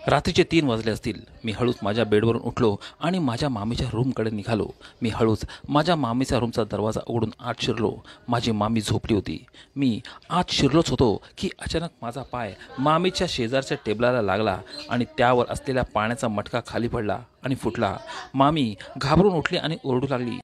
रात्रीचे 3 वाजले असतील. मी हळूच माझ्या बेडवरून उठलो आणि माझ्या मामीच्या रूमकडे निघालो. मी हळूच माझ्या मामीच्या रूमचा दरवाजा उघडून आत शिरलो. माझी मामी झोपली होती. मी आत शिरलोच होतो की अचानक माझा पाय मामीच्या शेजारच्या टेबलाला लागला आणि त्यावर असलेल्या पाण्याचा मटका खाली पडला आणि फुटला. मामी घाबरून उठली आणि ओरडू लागली.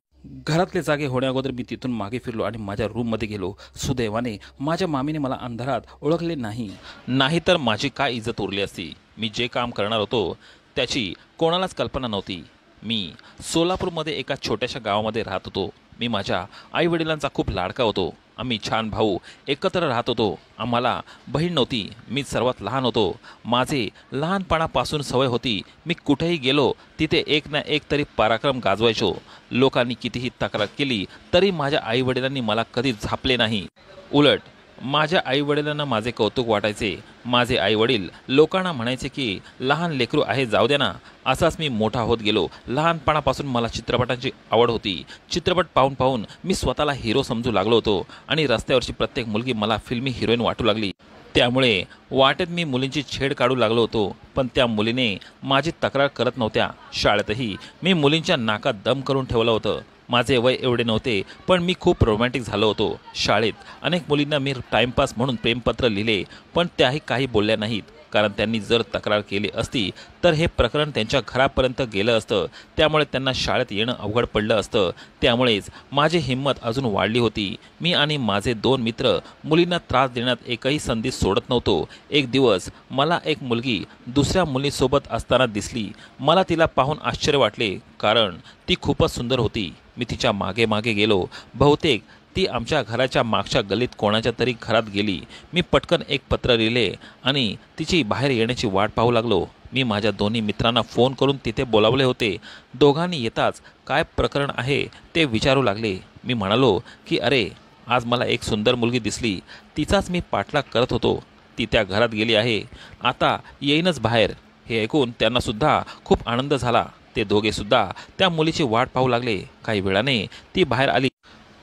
घरातले जागे होण्याअगोदर मी तिथून मागे फिरलो आणि माझ्या रूममध्ये गेलो. सुदैवाने माझ्या मामीने मला अंधारात ओळखले नाही, नाहीतर माझी काय इज्जत उरली असती. मी जे काम करणार होतो त्याची कोणालाच कल्पना नव्हती. मी सोलापूरमध्ये एका छोट्याशा गावामध्ये राहत होतो. मी माझ्या आईवडिलांचा खूप लाडका होतो. आम्ही छान भाऊ एकत्र राहत होतो. आम्हाला बहीण नव्हती. मी सर्वात लहान होतो. माझे लहानपणापासून सवय होती, मी कुठेही गेलो तिथे एक ना एक तरी पराक्रम गाजवायचो. लोकांनी कितीही तक्रार केली तरी माझ्या आईवडिलांनी मला कधी झापले नाही. उलट माझ्या आईवडिलांना माझे कौतुक वाटायचे. माझे आईवडील लोकांना म्हणायचे की लहान लेकरू आहे, जाऊ दे ना. असाच मी मोठा होत गेलो. लहानपणापासून मला चित्रपटांची आवड होती. चित्रपट पाहून पाहून मी स्वतःला हिरो समजू लागलो होतो आणि रस्त्यावरची प्रत्येक मुलगी मला फिल्मी हिरोईन वाटू लागली. त्यामुळे वाटेत मी मुलींची छेड काढू लागलो होतो. पण त्या मुलीने माझी तक्रार करत नव्हत्या. शाळेतही मी मुलींच्या नाकात दम करून ठेवलं होतं. माझे वय एवढे नव्हते, पण मी खूप रोमॅन्टिक झालो होतो. शाळेत अनेक मुलींना मी टाइमपास म्हणून प्रेमपत्र लिहिले, पण त्याही काही बोलल्या नाहीत. कारण त्यांनी जर तक्रार केली असती तर हे प्रकरण त्यांच्या घरापर्यंत गेलं असतं. त्यामुळे त्यांना शाळेत येणं अवघड पडलं असतं. त्यामुळेच माझी हिंमत अजून वाढली होती. मी आणि माझे 2 मित्र मुलींना त्रास देण्यात एकही संधी सोडत नव्हतो. एक दिवस मला एक मुलगी दुसऱ्या मुलीसोबत असताना दिसली. मला तिला पाहून आश्चर्य वाटले, कारण ती खूपच सुंदर होती. मी तिच्या मागे मागे गेलो. बहुतेक ती आमच्या घराच्या मागच्या गल्लीत कोणाच्या तरी घरात गेली. मी पटकन एक पत्र लिहिले आणि तिची बाहेर येण्याची वाट पाहू लागलो. मी माझ्या दोन्ही मित्रांना फोन करून तिथे बोलावले होते. दोघांनी येताच काय प्रकरण आहे ते विचारू लागले. मी म्हणालो की अरे, आज मला एक सुंदर मुलगी दिसली. तिचाच मी पाठलाग करत होतो. ती त्या घरात गेली आहे, आता येईनच बाहेर. हे ऐकून त्यांनासुद्धा खूप आनंद झाला. ते दोघेसुद्धा त्या मुलीची वाट पाहू लागले. काही वेळाने ती बाहेर आली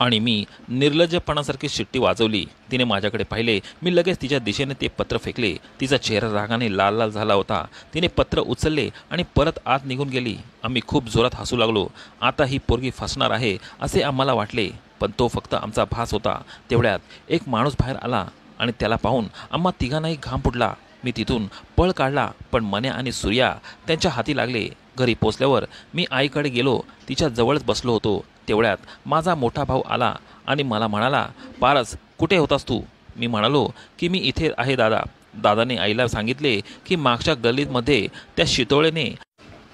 आणि मी निर्लज्जपणासारखी शिट्टी वाजवली. तिने माझ्याकडे पाहिले. मी लगेच तिच्या दिशेने ते पत्र फेकले. तिचा चेहरा रागाने लाल लाल झाला होता. तिने पत्र उचलले आणि परत आत निघून गेली. आम्ही खूप जोरात हसू लागलो. आता ही पोरगी फसणार आहे असे आम्हाला वाटले, पण तो फक्त आमचा भास होता. तेवढ्यात एक माणूस बाहेर आला आणि त्याला पाहून आम्हा तिघांनाही घाम फुटला. मी तिथून पळ काढला, पण मन्या आणि सूर्या त्यांच्या हाती लागले. घरी पोचल्यावर मी आईकडे गेलो. तिच्या जवळच बसलो होतो. तेवढ्यात माझा मोठा भाऊ आला आणि मला म्हणाला, पारस, कुठे होतास तू? मी म्हणालो की मी इथे आहे दादा. दादाने आईला सांगितले की मागच्या गल्लीमध्ये त्या शितोळेने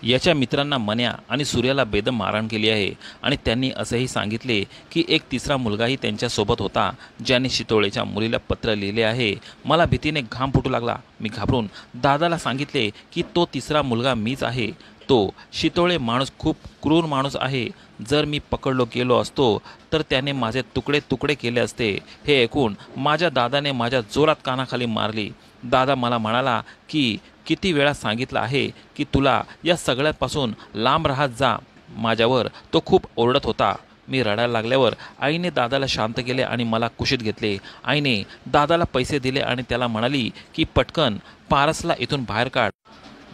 याच्या मित्रांना मन्या आणि सूर्याला बेदम मारहाण केली आहे आणि त्यांनी असेही सांगितले की एक तिसरा मुलगाही त्यांच्यासोबत होता, ज्याने शितोळेच्या मुलीला पत्र लिहिले आहे. मला भीतीने घाम फुटू लागला. मी घाबरून दादाला सांगितले की तो तिसरा मुलगा मीच आहे. तो शितोळे माणूस खूप क्रूर माणूस आहे. जर मी पकडलो गेलो असतो तर त्याने माझे तुकडे तुकडे केले असते. हे ऐकून माझ्या दादाने माझ्या जोरात कानाखाली मारली. दादा मला म्हणाला की किती वेळा सांगितलं आहे की तुला या सगळ्यापासून लांब राहत जा. माझ्यावर तो खूप ओरडत होता. मी रडायला लागल्यावर आईने दादाला शांत केले आणि मला कुशीत घेतले. आईने दादाला पैसे दिले आणि त्याला म्हणाली की पटकन पारसला इथून बाहेर काढ.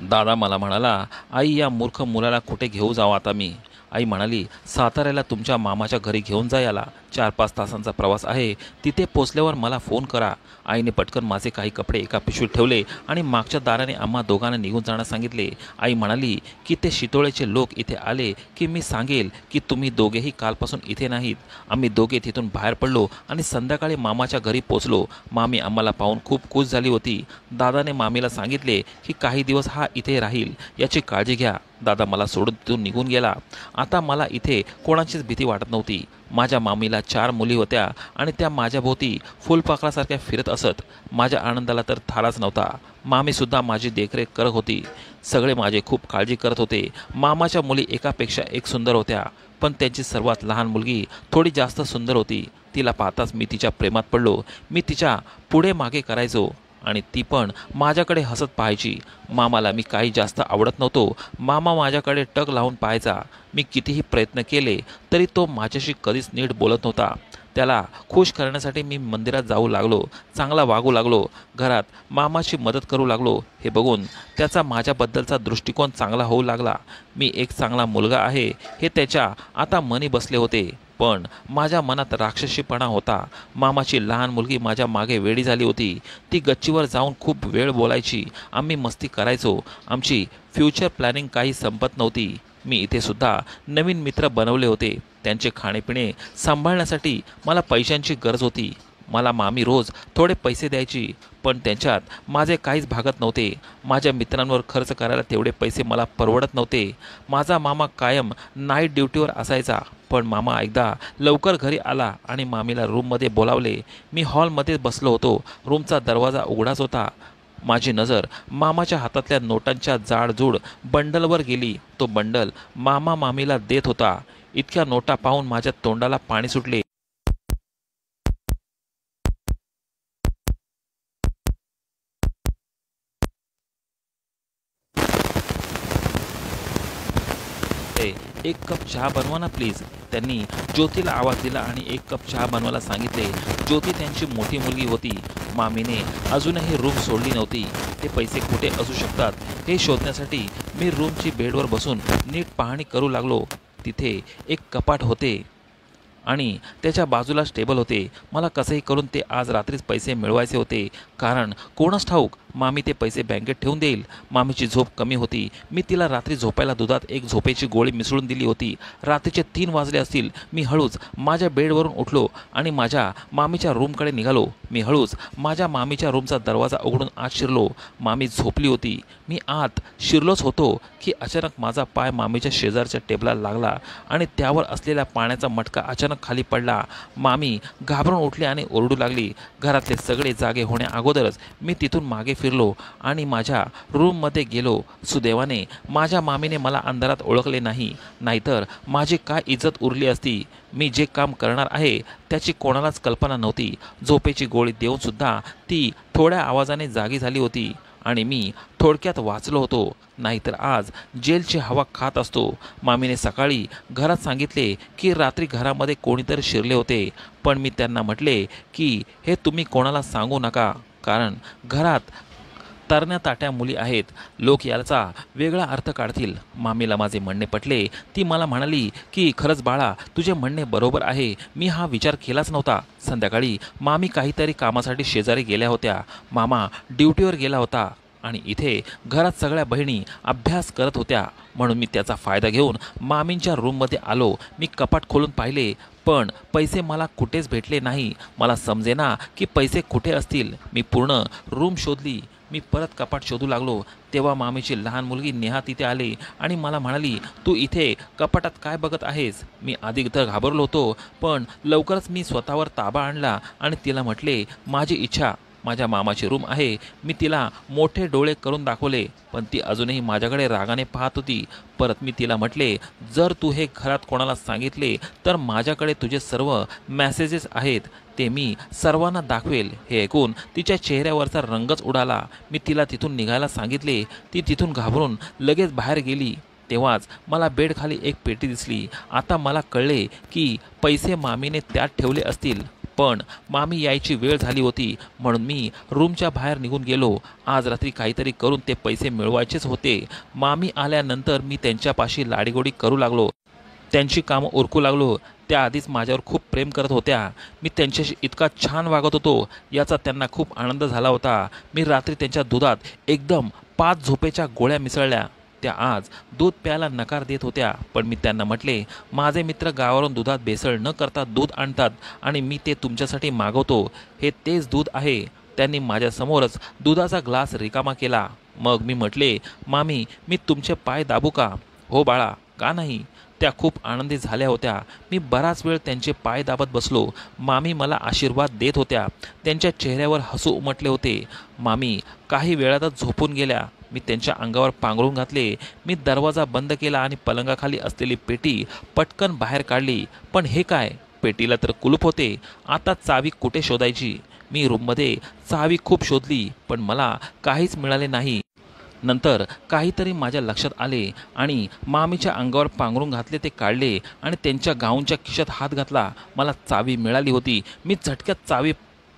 दादा मला म्हणाला, आई, या मूर्ख मुलाला कुठे घेऊ जाऊ आता मी? आई म्हणाली, साताऱ्याला तुमच्या मामाच्या घरी घेऊन जा याला. 4-5 तासांचा प्रवास आहे. तिथे पोचल्यावर मला फोन करा. आईने पटकन माझे काही कपडे एका पिशवीत ठेवले आणि मागच्या दाराने आम्हा दोघांना निघून जाण्यास सांगितले. आई म्हणाली की ते शितोळेचे लोक इथे आले की मी सांगेल की तुम्ही दोघेही कालपासून इथे नाहीत. आम्ही दोघे तिथून बाहेर पडलो आणि संध्याकाळी मामाच्या घरी पोचलो. मामी आम्हाला पाहून खूप खुश झाली होती. दादाने मामीला सांगितले की काही दिवस हा इथे राहील, याची काळजी घ्या. दादा मला सोडून तिथून निघून गेला. आता मला इथे कोणाचीच भीती वाटत नव्हती. माझ्या मामीला 4 मुली होत्या आणि त्या माझ्याभोवती फुलपाखरासारख्या फिरत असत. माझ्या आनंदाला तर थाराच नव्हता. मामीसुद्धा माझी देखरेख करत होती. सगळे माझे खूप काळजी करत होते. मामाच्या मुली एकापेक्षा एक सुंदर होत्या, पण त्यांची सर्वात लहान मुलगी थोडी जास्त सुंदर होती. तिला पाहताच मी तिच्या प्रेमात पडलो. मी तिच्या पुढे मागे करायचो आणि ती पण माझ्याकडे हसत पाहायची. मामाला मी काही जास्त आवडत नव्हतो. मामा माझ्याकडे टक लावून पाहायचा. मी कितीही प्रयत्न केले तरी तो माझ्याशी कधीच नीट बोलत नव्हता. त्याला खुश करण्यासाठी मी मंदिरात जाऊ लागलो, चांगला वागू लागलो, घरात मामाची मदत करू लागलो. हे बघून त्याचा माझ्याबद्दलचा दृष्टिकोन चांगला होऊ लागला. मी एक चांगला मुलगा आहे हे त्याच्या आता मनी बसले होते. पण माझ्या मनात राक्षसीपणा होता. मामाची लहान मुलगी माझ्या मागे वेडी झाली होती. ती गच्चीवर जाऊन खूप वेळ बोलायची. आम्ही मस्ती करायचो. आमची फ्युचर प्लॅनिंग काही संपत नव्हती. मी इथे सुद्धा नवीन मित्र बनवले होते. त्यांचे खाणेपिणे सांभाळण्यासाठी मला पैशांची गरज होती. मला मामी रोज थोडे पैसे द्यायची, पण त्यांच्यात माझे काहीच भागत नव्हते. माझ्या मित्रांवर खर्च करायला तेवढे पैसे मला परवडत नव्हते. माझा मामा कायम नाईट ड्युटीवर असायचा, पण मामा एकदा लवकर घरी आला आणि मामीला रूममध्ये बोलावले. मी हॉलमध्ये बसलो होतो. रूमचा दरवाजा उघडाच होता. माझी नजर मामाच्या हातातल्या नोटांच्या जाडजूड बंडलवर गेली. तो बंडल मामा मामीला देत होता. इतक्या नोटा पाहून माझ्या तोंडाला पाणी सुटले. एक कप चहा बनवा ना प्लीज. त्यांनी ज्योतीला आवाज दिला आणि एक कप चहा बनवायला सांगितले. ज्योती त्यांची मोठी मुलगी होती. मामीने अजूनही रूम सोडली नव्हती. ते पैसे कुठे असू शकतात हे शोधण्यासाठी मी रूमची बेडवर बसून नीट पाहणी करू लागलो. तिथे एक कपाट होते आणि त्याच्या बाजूलाच टेबल होते. मला कसंही करून ते आज रात्रीच पैसे मिळवायचे होते, कारण कोणास ठाऊक मामी ते पैसे बँकेत ठेवून देईल. मामीची झोप कमी होती. मी तिला रात्री झोपायला दुधात एक झोपेची गोळी मिसळून दिली होती. रात्रीचे 3 वाजले असतील. मी हळूच माझ्या बेडवरून उठलो आणि माझ्या मामीच्या रूमकडे निघालो. मी हळूच माझ्या मामीच्या रूमचा दरवाजा उघडून आत शिरलो. मामी झोपली होती. मी आत शिरलोच होतो की अचानक माझा पाय मामीच्या शेजारच्या टेबलाला लागला आणि त्यावर असलेल्या पाण्याचा मटका अचानक खाली पडला. मामी घाबरून उठली आणि ओरडू लागली. घरातले सगळे जागे होण्या अगोदरच मी तिथून मागे फिरलो आणि माझ्या रूममध्ये गेलो. सुदैवाने माझ्या मामीने मला अंधारात ओळखले नाही, नाहीतर माझी काय इज्जत उरली असती. मी जे काम करणार आहे त्याची कोणालाच कल्पना नव्हती. झोपेची गोळी देऊन सुद्धा ती थोड्या आवाजाने जागी झाली होती आणि मी थोडक्यात वाचलो होतो, नाहीतर आज जेलची हवा खात असतो. मामीने सकाळी घरात सांगितले की रात्री घरामध्ये कोणीतरी शिरले होते, पण मी त्यांना म्हटले की हे तुम्ही कोणाला सांगू नका, कारण घरात तरण्या ताट्या मुली आहेत. लोक याचा वेगळा अर्थ काढतील. मामीला माझे म्हणणे पटले. ती मला म्हणाली की खरंच बाळा, तुझे म्हणणे बरोबर आहे. मी हा विचार केलाच नव्हता. संध्याकाळी मामी काहीतरी कामासाठी शेजारी गेल्या होत्या. मामा ड्युटीवर गेला होता आणि इथे घरात सगळ्या बहिणी अभ्यास करत होत्या, म्हणून मी त्याचा फायदा घेऊन मामींच्या रूममध्ये आलो. मी कपाट खोलून पाहिले, पण पैसे मला कुठेच भेटले नाही. मला समजेना की पैसे कुठे असतील. मी पूर्ण रूम शोधली. मी परत कपाट शोधू लागलो. तेव्हा मामीची लहान मुलगी नेहा तिथे आली आणि मला म्हणाली, तू इथे कपाटात काय बघत आहेस? मी आधी तर घाबरलो होतो, पण लवकरच मी स्वतःवर ताबा आणला आणि तिला म्हटले, माझी इच्छा, माझ्या मामाची रूम आहे. मी तिला मोठे डोळे करून दाखवले, पण ती अजूनही माझ्याकडे रागाने पाहत होती. परत मी तिला म्हटले, जर तू हे घरात कोणाला सांगितले तर माझ्याकडे तुझे सर्व मेसेजेस आहेत, ते मी सर्वांना दाखवेल. हे ऐकून तिच्या चेहऱ्यावरचा रंगच उडाला. मी तिला तिथून निघायला सांगितले. ती तिथून घाबरून लगेच बाहेर गेली. तेव्हाच मला बेडखाली एक पेटी दिसली. आता मला कळले की पैसे मामीने त्यात ठेवले असतील, पण मामी यायची वेळ झाली होती, म्हणून मी रूमच्या बाहेर निघून गेलो. आज रात्री काहीतरी करून ते पैसे मिळवायचेच होते. मामी आल्यानंतर मी त्यांच्यापाशी लाडीगोडी करू लागलो. त्यांची कामं उरकू लागलो. त्या आधीच माझ्यावर खूप प्रेम करत होत्या. मी त्यांच्याशी इतका छान वागत होतो याचा त्यांना खूप आनंद झाला होता. मी रात्री त्यांच्या दुधात एकदम 5 झोपेच्या गोळ्या मिसळल्या. त्या आज दूध प्यायला नकार देत होत्या, पण मी त्यांना म्हटले, माझे मित्र गावावरून दुधात भेसळ न करता दूध आणतात आणि मी ते तुमच्यासाठी मागवतो. हे तेच दूध आहे. त्यांनी माझ्यासमोरच दुधाचा ग्लास रिकामा केला. मग मी म्हटले, मामी, मी तुमचे पाय दाबू का? हो बाळा, का नाही? त्या खूप आनंदी झाल्या होत्या. मी बराच वेळ त्यांचे पाय दाबत बसलो. मामी मला आशीर्वाद देत होत्या. त्यांच्या चेहऱ्यावर हसू उमटले होते. मामी काही वेळातच झोपून गेल्या. मी त्यांच्या अंगावर पांघरून घातले. मी दरवाजा बंद केला आणि पलंगाखाली असलेली पेटी पटकन बाहेर काढली. पण हे काय? पेटीला तर कुलूप होते. आता चावी कुठे शोधायची? मी रूममध्ये चावी खूप शोधली, पण मला काहीच मिळाले नाही. नंतर काहीतरी माझ्या लक्षात आले आणि मामीच्या अंगावर पांघरून घातले ते काढले आणि त्यांच्या गाऊनच्या खिशात हात घातला. मला चावी मिळाली होती. मी झटक्यात चावी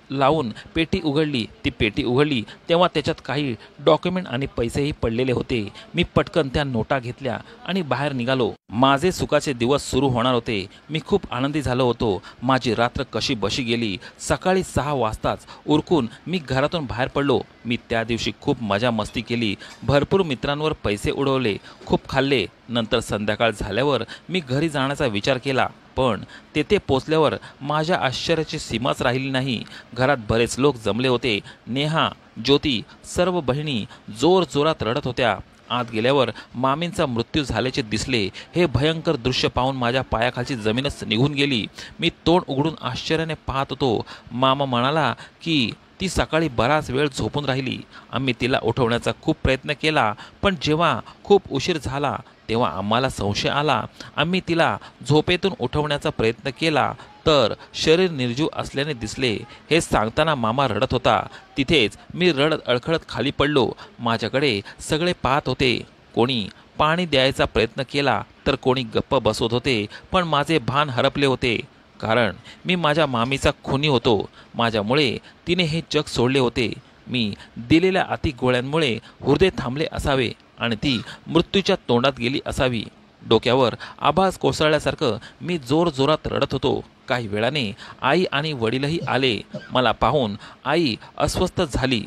लावून पेटी उघडली. ती पेटी उघडली तेव्हा त्याच्यात काही डॉक्युमेंट आणि पैसेही पडलेले होते. मी पटकन त्या नोटा घेतल्या आणि बाहेर निघालो. माझे सुखाचे दिवस सुरू होणार होते. मी खूप आनंदी झालो होतो. माझी रात्र कशी बशी गेली. सकाळी 6 वाजताच उरकून मी घरातून बाहेर पडलो. मी त्या दिवशी खूप मजा मस्ती केली. भरपूर मित्रांवर पैसे उडवले, खूप खाल्ले. नंतर संध्याकाळ झाल्यावर मी घरी जाण्याचा विचार केला, पण तेथे पोचल्यावर माझ्या आश्चर्याची सीमाच राहिली नाही. घरात बरेच लोक जमले होते. नेहा, ज्योती, सर्व बहिणी जोरजोरात रडत होत्या. आत गेल्यावर मामींचा मृत्यू झाल्याचे दिसले. हे भयंकर दृश्य पाहून माझ्या पायाखालची जमीनच निघून गेली. मी तोंड उघडून आश्चर्याने पाहत होतो. मामा म्हणाला की ती सकाळी बराच वेळ झोपून राहिली. आम्ही तिला उठवण्याचा खूप प्रयत्न केला, पण जेव्हा खूप उशीर झाला तेव्हा आम्हाला संशय आला. आम्ही तिला झोपेतून उठवण्याचा प्रयत्न केला तर शरीर निर्जीव असल्याने दिसले. हे सांगताना मामा रडत होता. तिथेच मी रडत अडखळत खाली पडलो. माझ्याकडे सगळे पाहत होते. कोणी पाणी द्यायचा प्रयत्न केला तर कोणी गप्प बसवत होते, पण माझे भान हरपले होते. कारण मी माझ्या मामीचा खुनी होतो. माझ्यामुळे तिने हे जग सोडले होते. मी दिलेल्या अति गोळ्यांमुळे हृदय थांबले असावे आणि ती मृत्यूच्या तोंडात गेली असावी. डोक्यावर आभास कोसळल्यासारखं मी जोरजोरात रडत होतो. काही वेळाने आई आणि वडीलही आले. मला पाहून आई अस्वस्थ झाली.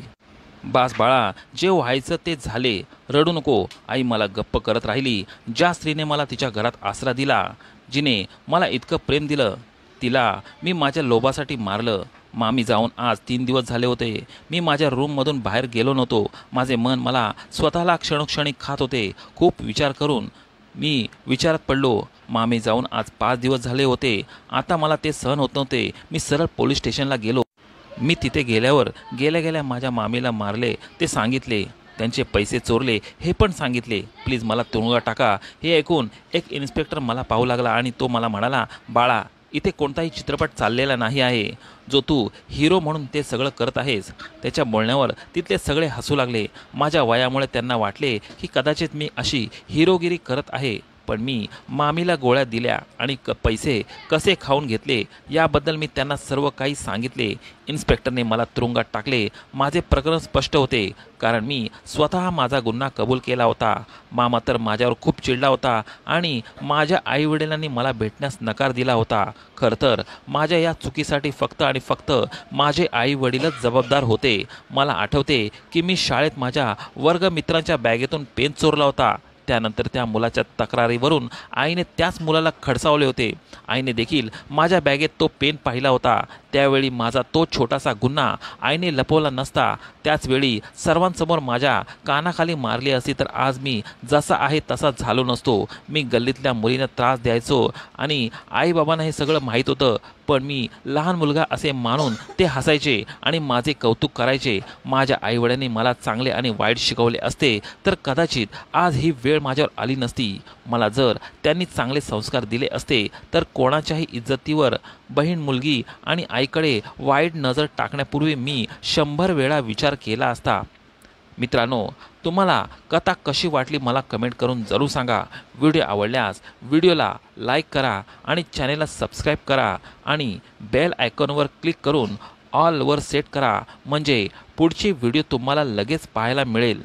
बास बाळा, जे व्हायचं ते झाले, रडू नको. आई मला गप्प करत राहिली. ज्या स्त्रीने मला तिच्या घरात आसरा दिला, जिने मला इतकं प्रेम दिलं, तिला मी माझ्या लोभासाठी मारलं. मामी जाऊन आज 3 दिवस झाले होते. मी माझ्या रूममधून बाहेर गेलो नव्हतो. माझे मन मला स्वतःला क्षणोक्षणी खात होते. खूप विचार करून मी विचारात पडलो. मामी जाऊन आज 5 दिवस झाले होते. आता मला ते सहन होत नव्हते. मी सरळ पोलीस स्टेशनला गेलो. मी तिथे गेल्यावर गेल्या गेल्या माझ्या मामीला मारले ते सांगितले. त्यांचे पैसे चोरले हे पण सांगितले. प्लीज मला तुरुंगात टाका. हे ऐकून एक इन्स्पेक्टर मला पाहू लागला आणि तो मला म्हणाला, बाळा, इथे कोणताही चित्रपट चाललेला नाही आहे जो तू हिरो म्हणून ते सगळं करत आहेस. त्याच्या बोलण्यावर तिथले सगळे हसू लागले. माझ्या वयामुळे त्यांना वाटले की कदाचित मी अशी हिरोगिरी करत आहे. पण मी मामीला गोळ्या दिल्या आणि पैसे कसे खाऊन घेतले याबद्दल मी त्यांना सर्व काही सांगितले. इन्स्पेक्टरने मला तुरुंगात टाकले. माझे प्रकरण स्पष्ट होते, कारण मी स्वतः माझा गुन्हा कबूल केला होता. मामा तर माझ्यावर खूप चिडला होता आणि माझ्या आईवडिलांनी मला भेटण्यास नकार दिला होता. खरं तर माझ्या या चुकीसाठी फक्त आणि फक्त माझे आईवडीलच जबाबदार होते. मला आठवते की मी शाळेत माझ्या वर्गमित्रांच्या बॅगेतून पेन चोरला होता. त्यानंतर त्या मुलाच्या तक्रारीवरून आईने त्याच मुलाला खडसावले होते. आईने देखील माझ्या बॅगेत तो पेन पाहिला होता. त्यावेळी माझा तो छोटासा गुन्हा आईने लपवला नसता, त्याचवेळी सर्वांसमोर माझ्या कानाखाली मारली असती तर आज मी जसा आहे तसा झालो नसतो. मी गल्लीतल्या मुलींना त्रास द्यायचो आणि आईबाबांना हे सगळं माहीत होतं, पण मी लहान मुलगा असे मानून ते हसायचे आणि माझे कौतुक करायचे. माझ्या आईवडिलांनी मला चांगले आणि वाईट शिकवले असते तर कदाचित आज ही वेळ माझ्यावर आली नसती. मला जर त्यांनी चांगले संस्कार दिले असते तर कोणाच्याही इज्जतीवर बहीण, मुलगी आणि आईकडे वाईट नजर टाकण्यापूर्वी मी 100 वेळा विचार केला असता. मित्रांनो, तुम्हाला कथा कशी वाटली मला कमेंट करून जरूर सांगा. व्हिडिओ आवडल्यास व्हिडिओला लाईक करा आणि चॅनेलला सबस्क्राईब करा आणि बेल आयकॉनवर क्लिक करून ऑलवर सेट करा, म्हणजे पुढची व्हिडिओ तुम्हाला लगेच पाहायला मिळेल.